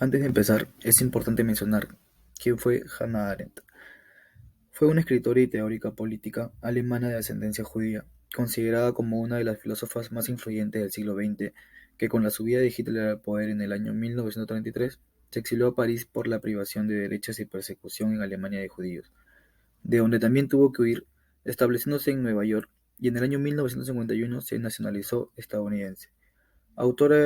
Antes de empezar, es importante mencionar quién fue Hannah Arendt. Fue una escritora y teórica política alemana de ascendencia judía, considerada como una de las filósofas más influyentes del siglo XX, que con la subida de Hitler al poder en el año 1933 se exilió a París por la privación de derechos y persecución en Alemania de judíos, de donde también tuvo que huir, estableciéndose en Nueva York, y en el año 1951 se nacionalizó estadounidense. Autora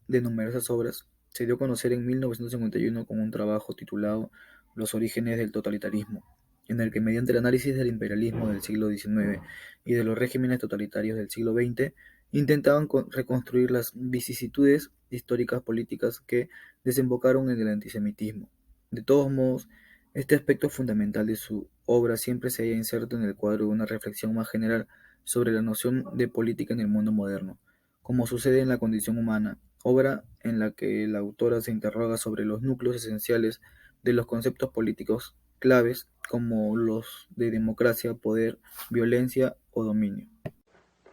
de numerosas obras, se dio a conocer en 1951 con un trabajo titulado Los orígenes del totalitarismo, en el que mediante el análisis del imperialismo del siglo XIX y de los regímenes totalitarios del siglo XX, intentaban reconstruir las vicisitudes históricas políticas que desembocaron en el antisemitismo. De todos modos, este aspecto fundamental de su obra siempre se halla inserto en el cuadro de una reflexión más general sobre la noción de política en el mundo moderno, como sucede en La condición humana, obra en la que la autora se interroga sobre los núcleos esenciales de los conceptos políticos claves como los de democracia, poder, violencia o dominio.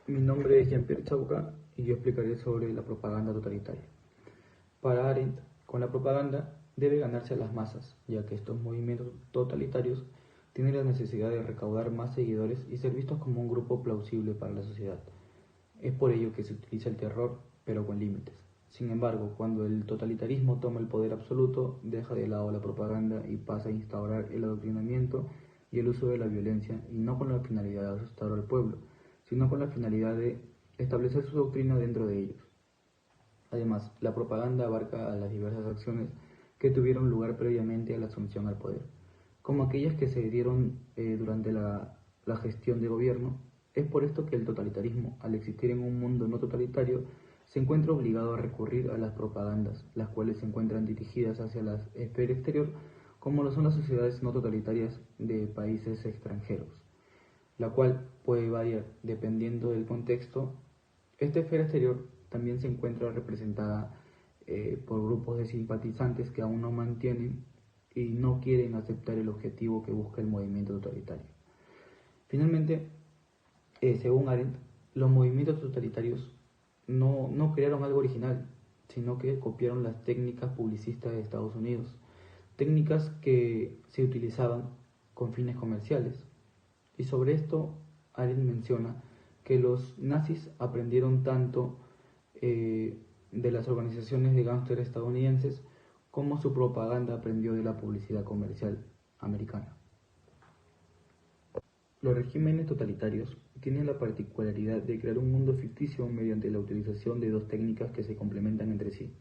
Mi nombre es Jean-Pierre Chauca y yo explicaré sobre la propaganda totalitaria. Para Arendt, con la propaganda debe ganarse a las masas, ya que estos movimientos totalitarios tienen la necesidad de recaudar más seguidores y ser vistos como un grupo plausible para la sociedad. Es por ello que se utiliza el terror, pero con límites. Sin embargo, cuando el totalitarismo toma el poder absoluto, deja de lado la propaganda y pasa a instaurar el adoctrinamiento y el uso de la violencia, y no con la finalidad de asustar al pueblo, sino con la finalidad de establecer su doctrina dentro de ellos. Además, la propaganda abarca a las diversas acciones que tuvieron lugar previamente a la asunción al poder, como aquellas que se dieron durante la gestión de gobierno. Es por esto que el totalitarismo, al existir en un mundo no totalitario, se encuentra obligado a recurrir a las propagandas, las cuales se encuentran dirigidas hacia la esfera exterior, como lo son las sociedades no totalitarias de países extranjeros, la cual puede variar dependiendo del contexto. Esta esfera exterior también se encuentra representada por grupos de simpatizantes que aún no mantienen y no quieren aceptar el objetivo que busca el movimiento totalitario. Finalmente, según Arendt, los movimientos totalitarios no crearon algo original, sino que copiaron las técnicas publicistas de Estados Unidos, técnicas que se utilizaban con fines comerciales. Y sobre esto, Arendt menciona que los nazis aprendieron tanto de las organizaciones de gángsteres estadounidenses como su propaganda aprendió de la publicidad comercial americana. Los regímenes totalitarios tienen la particularidad de crear un mundo ficticio mediante la utilización de dos técnicas que se complementan entre sí: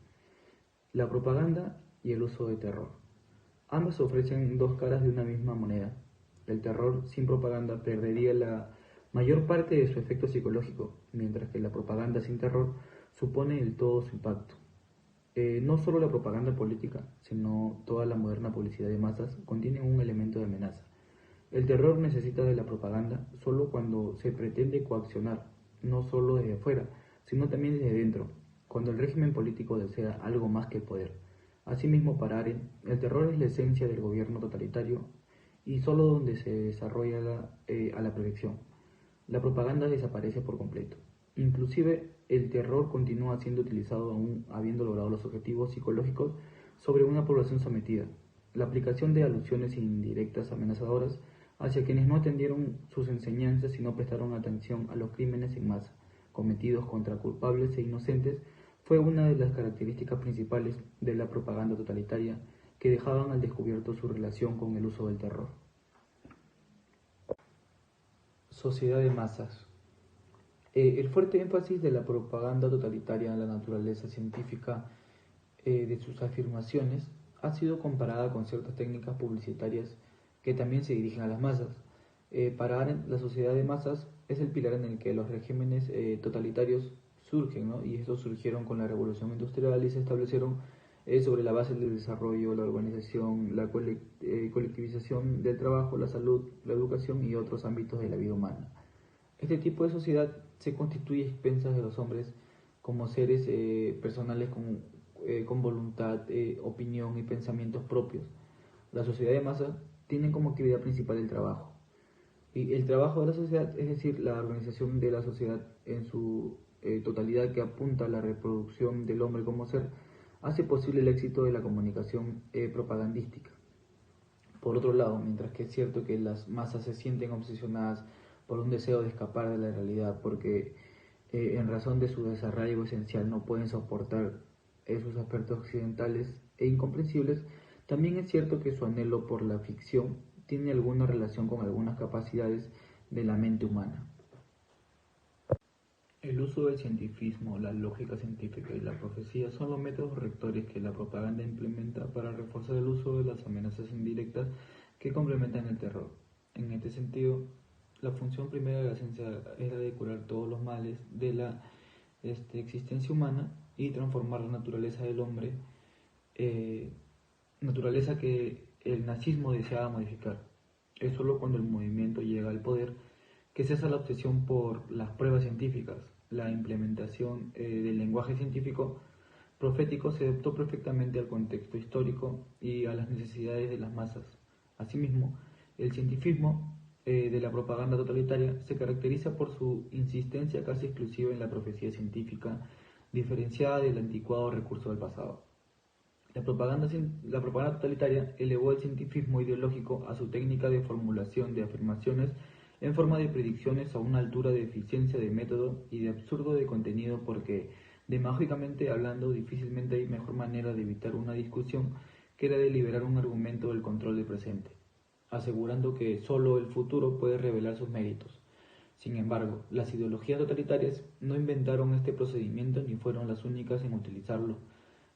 la propaganda y el uso de terror. Ambas ofrecen dos caras de una misma moneda. El terror sin propaganda perdería la mayor parte de su efecto psicológico, mientras que la propaganda sin terror supone el todo su impacto. No solo la propaganda política, sino toda la moderna publicidad de masas contiene un elemento de amenaza. El terror necesita de la propaganda solo cuando se pretende coaccionar, no solo desde fuera, sino también desde dentro, cuando el régimen político desea algo más que el poder. Asimismo, para Arendt, el terror es la esencia del gobierno totalitario y solo donde se desarrolla a la perfección. La propaganda desaparece por completo. Inclusive, el terror continúa siendo utilizado aún habiendo logrado los objetivos psicológicos sobre una población sometida. La aplicación de alusiones indirectas amenazadoras hacia quienes no atendieron sus enseñanzas y no prestaron atención a los crímenes en masa cometidos contra culpables e inocentes fue una de las características principales de la propaganda totalitaria que dejaban al descubierto su relación con el uso del terror. Sociedad de masas. El fuerte énfasis de la propaganda totalitaria en la naturaleza científica de sus afirmaciones ha sido comparada con ciertas técnicas publicitarias que también se dirigen a las masas. Para Arendt, la sociedad de masas es el pilar en el que los regímenes totalitarios surgen, ¿no? Y estos surgieron con la revolución industrial y se establecieron sobre la base del desarrollo, la urbanización, la colectivización del trabajo, la salud, la educación y otros ámbitos de la vida humana. Este tipo de sociedad se constituye a expensas de los hombres como seres personales con voluntad, opinión y pensamientos propios. La sociedad de masa tiene como actividad principal el trabajo. Y el trabajo de la sociedad, es decir, la organización de la sociedad en su totalidad que apunta a la reproducción del hombre como ser, hace posible el éxito de la comunicación propagandística. Por otro lado, mientras que es cierto que las masas se sienten obsesionadas por un deseo de escapar de la realidad, porque en razón de su desarraigo esencial no pueden soportar esos aspectos occidentales e incomprensibles, también es cierto que su anhelo por la ficción tiene alguna relación con algunas capacidades de la mente humana. El uso del cientifismo, la lógica científica y la profecía son los métodos rectores que la propaganda implementa para reforzar el uso de las amenazas indirectas que complementan el terror. En este sentido, la función primera de la ciencia es la de curar todos los males de la existencia humana y transformar la naturaleza del hombre, naturaleza que el nazismo deseaba modificar. Es solo cuando el movimiento llega al poder que cesa la obsesión por las pruebas científicas. La implementación del lenguaje científico profético se adaptó perfectamente al contexto histórico y a las necesidades de las masas. Asimismo, el cientifismo de la propaganda totalitaria se caracteriza por su insistencia casi exclusiva en la profecía científica, diferenciada del anticuado recurso del pasado. La propaganda totalitaria elevó el cientifismo ideológico a su técnica de formulación de afirmaciones en forma de predicciones a una altura de eficiencia de método y de absurdo de contenido, porque, demagógicamente hablando, difícilmente hay mejor manera de evitar una discusión que la de liberar un argumento del control del presente, asegurando que solo el futuro puede revelar sus méritos. Sin embargo, las ideologías totalitarias no inventaron este procedimiento ni fueron las únicas en utilizarlo.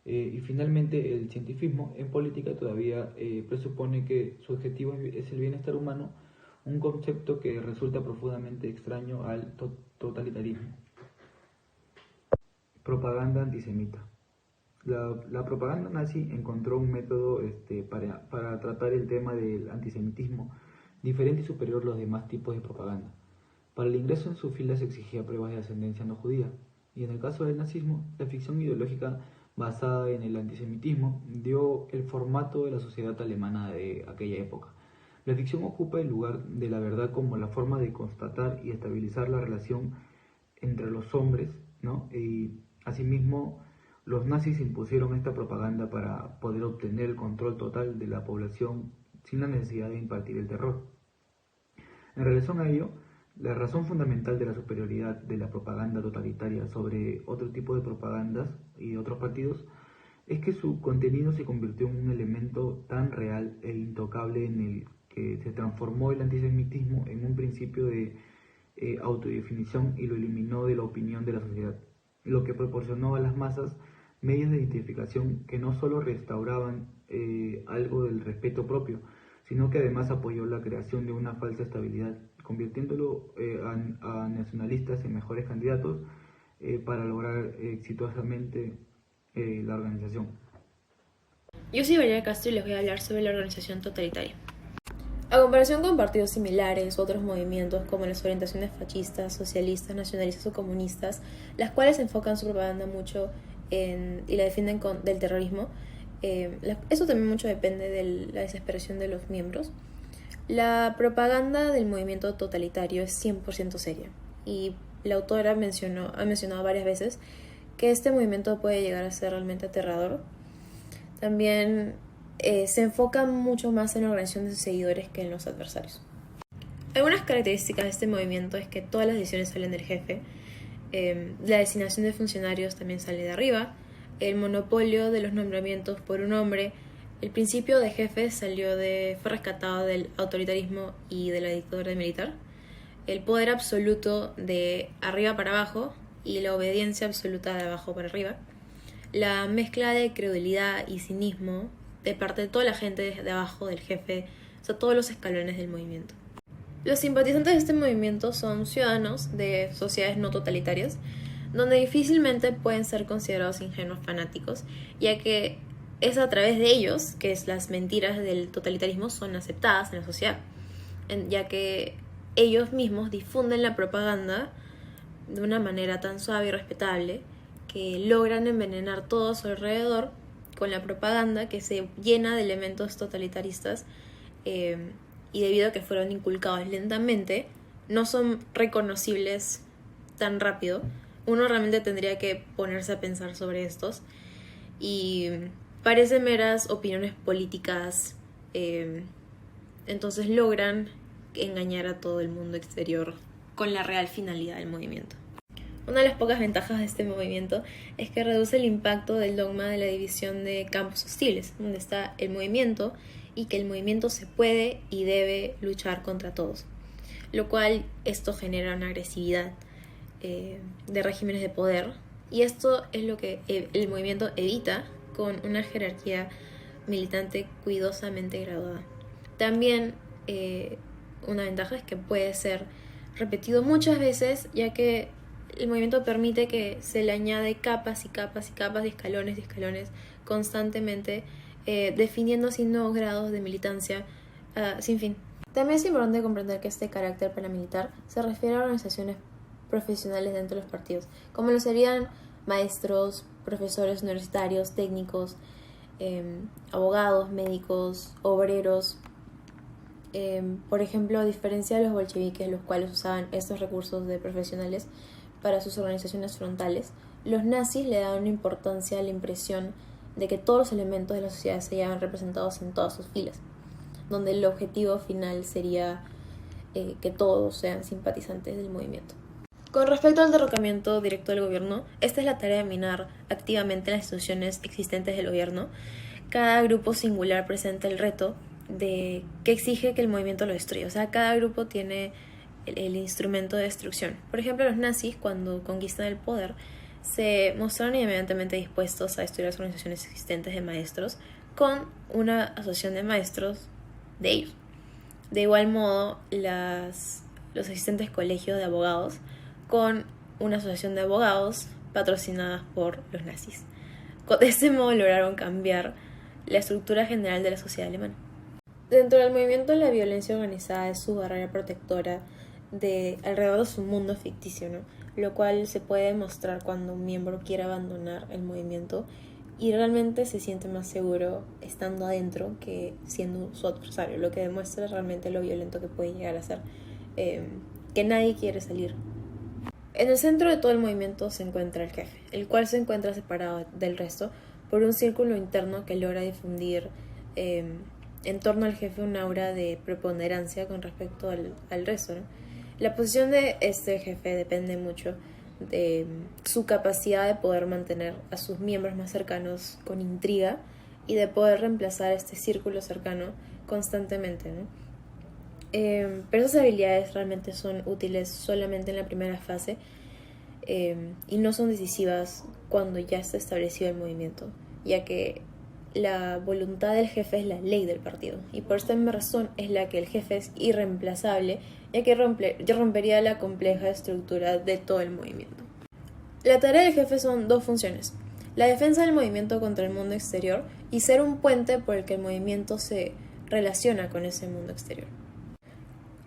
Y finalmente, el cientifismo en política todavía presupone que su objetivo es el bienestar humano, un concepto que resulta profundamente extraño al totalitarismo. Propaganda antisemita. La propaganda nazi encontró un método para tratar el tema del antisemitismo diferente y superior a los demás tipos de propaganda. Para el ingreso en sus filas se exigía pruebas de ascendencia no judía, y en el caso del nazismo, la ficción ideológica basada en el antisemitismo dio el formato de la sociedad alemana de aquella época. La ficción ocupa el lugar de la verdad como la forma de constatar y estabilizar la relación entre los hombres, ¿no? Y asimismo, los nazis impusieron esta propaganda para poder obtener el control total de la población sin la necesidad de impartir el terror. En relación a ello, la razón fundamental de la superioridad de la propaganda totalitaria sobre otro tipo de propagandas y otros partidos es que su contenido se convirtió en un elemento tan real e intocable en el que se transformó el antisemitismo en un principio de autodefinición y lo eliminó de la opinión de la sociedad, lo que proporcionó a las masas medios de identificación que no solo restauraban algo del respeto propio, sino que además apoyó la creación de una falsa estabilidad, convirtiéndolo a nacionalistas en mejores candidatos para lograr exitosamente la organización. Yo soy Valeria Castro y les voy a hablar sobre la organización totalitaria. A comparación con partidos similares u otros movimientos como las orientaciones fascistas, socialistas, nacionalistas o comunistas, las cuales enfocan su propaganda mucho y la defienden del terrorismo, eso también mucho depende de la desesperación de los miembros. La propaganda del movimiento totalitario es 100% seria, y la autora ha mencionado varias veces que este movimiento puede llegar a ser realmente aterrador. También se enfoca mucho más en la organización de sus seguidores que en los adversarios. Algunas características de este movimiento es que todas las decisiones salen del jefe, la designación de funcionarios también sale de arriba, el monopolio de los nombramientos por un hombre, el principio de jefe fue rescatado del autoritarismo y de la dictadura militar, el poder absoluto de arriba para abajo y la obediencia absoluta de abajo para arriba, la mezcla de credulidad y cinismo de parte de toda la gente de abajo del jefe, o sea, todos los escalones del movimiento. Los simpatizantes de este movimiento son ciudadanos de sociedades no totalitarias, donde difícilmente pueden ser considerados ingenuos fanáticos, ya que es a través de ellos que las mentiras del totalitarismo son aceptadas en la sociedad, ya que ellos mismos difunden la propaganda de una manera tan suave y respetable que logran envenenar todo a su alrededor con la propaganda que se llena de elementos totalitaristas, y debido a que fueron inculcados lentamente, no son reconocibles tan rápido. Uno realmente tendría que ponerse a pensar sobre estos. y parecen meras opiniones políticas, entonces logran engañar a todo el mundo exterior con la real finalidad del movimiento. Una de las pocas ventajas de este movimiento es que reduce el impacto del dogma de la división de campos hostiles, donde está el movimiento y que el movimiento se puede y debe luchar contra todos, lo cual esto genera una agresividad de regímenes de poder, y esto es lo que el movimiento evita con una jerarquía militante cuidadosamente graduada. También una ventaja es que puede ser repetido muchas veces, ya que el movimiento permite que se le añade capas y capas y capas de escalones y escalones constantemente, definiendo así nuevos grados de militancia sin fin. También es importante comprender que este carácter paramilitar se refiere a organizaciones profesionales dentro de los partidos, como lo serían maestros, profesores universitarios, técnicos, abogados, médicos, obreros. Por ejemplo, a diferencia de los bolcheviques, los cuales usaban estos recursos de profesionales para sus organizaciones frontales, los nazis le daban una importancia a la impresión de que todos los elementos de la sociedad se hallaban representados en todas sus filas, donde el objetivo final sería que todos sean simpatizantes del movimiento. Con respecto al derrocamiento directo del gobierno, esta es la tarea de minar activamente las instituciones existentes del gobierno. Cada grupo singular presenta el reto de que exige que el movimiento lo destruya. O sea, cada grupo tiene el instrumento de destrucción. Por ejemplo, los nazis, cuando conquistan el poder, se mostraron inmediatamente dispuestos a destruir las organizaciones existentes de maestros con una asociación de maestros de ellos. De igual modo, los existentes colegios de abogados con una asociación de abogados patrocinadas por los nazis. De este modo lograron cambiar la estructura general de la sociedad alemana. Dentro del movimiento, la violencia organizada es su barrera protectora alrededor de su mundo ficticio, ¿no? Lo cual se puede demostrar cuando un miembro quiere abandonar el movimiento y realmente se siente más seguro estando adentro que siendo su adversario, lo que demuestra realmente lo violento que puede llegar a ser, que nadie quiere salir. En el centro de todo el movimiento se encuentra el jefe, el cual se encuentra separado del resto por un círculo interno que logra difundir en torno al jefe un aura de preponderancia con respecto al resto, ¿no? La posición de este jefe depende mucho de su capacidad de poder mantener a sus miembros más cercanos con intriga y de poder reemplazar este círculo cercano constantemente, ¿no? Pero esas habilidades realmente son útiles solamente en la primera fase y no son decisivas cuando ya está establecido el movimiento, ya que la voluntad del jefe es la ley del partido, y por esta misma razón es la que el jefe es irreemplazable, ya que rompería la compleja estructura de todo el movimiento. La tarea del jefe son dos funciones: la defensa del movimiento contra el mundo exterior y ser un puente por el que el movimiento se relaciona con ese mundo exterior.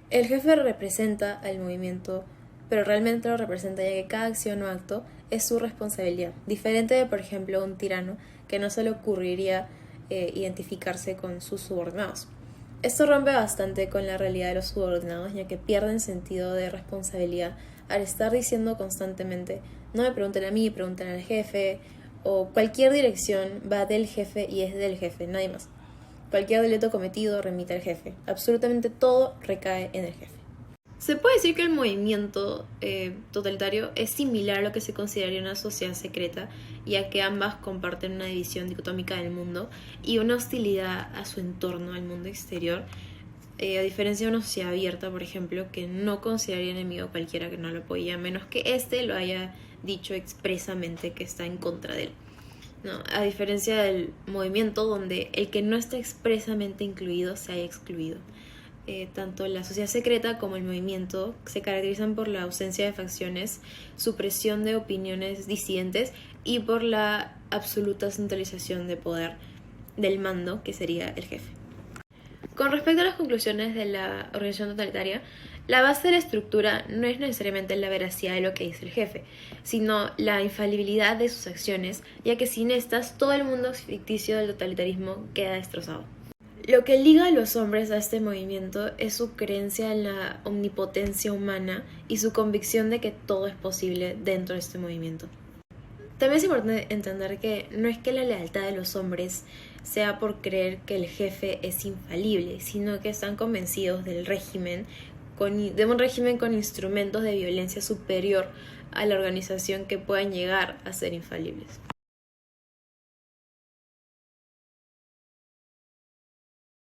El jefe representa al movimiento, pero realmente lo representa, ya que cada acción o acto es su responsabilidad, diferente de, por ejemplo, un tirano que no se le ocurriría identificarse con sus subordinados. Esto rompe bastante con la realidad de los subordinados, ya que pierden sentido de responsabilidad al estar diciendo constantemente: no me pregunten a mí, pregunten al jefe, o cualquier dirección va del jefe y es del jefe, nadie más. Cualquier delito cometido remite al jefe. Absolutamente todo recae en el jefe. Se puede decir que el movimiento totalitario es similar a lo que se consideraría una sociedad secreta, ya que ambas comparten una división dicotómica del mundo y una hostilidad a su entorno, al mundo exterior, a diferencia de una sociedad abierta, por ejemplo, que no consideraría enemigo a cualquiera que no lo apoye, a menos que éste lo haya dicho expresamente que está en contra de él. No, a diferencia del movimiento, donde el que no está expresamente incluido se haya excluido. Tanto la sociedad secreta como el movimiento se caracterizan por la ausencia de facciones, supresión de opiniones disidentes y por la absoluta centralización de poder del mando, que sería el jefe. Con respecto a las conclusiones de la organización totalitaria, la base de la estructura no es necesariamente la veracidad de lo que dice el jefe, sino la infalibilidad de sus acciones, ya que sin estas todo el mundo ficticio del totalitarismo queda destrozado. Lo que liga a los hombres a este movimiento es su creencia en la omnipotencia humana y su convicción de que todo es posible dentro de este movimiento. También es importante entender que no es que la lealtad de los hombres sea por creer que el jefe es infalible, sino que están convencidos del régimen, de un régimen con instrumentos de violencia superior a la organización que puedan llegar a ser infalibles.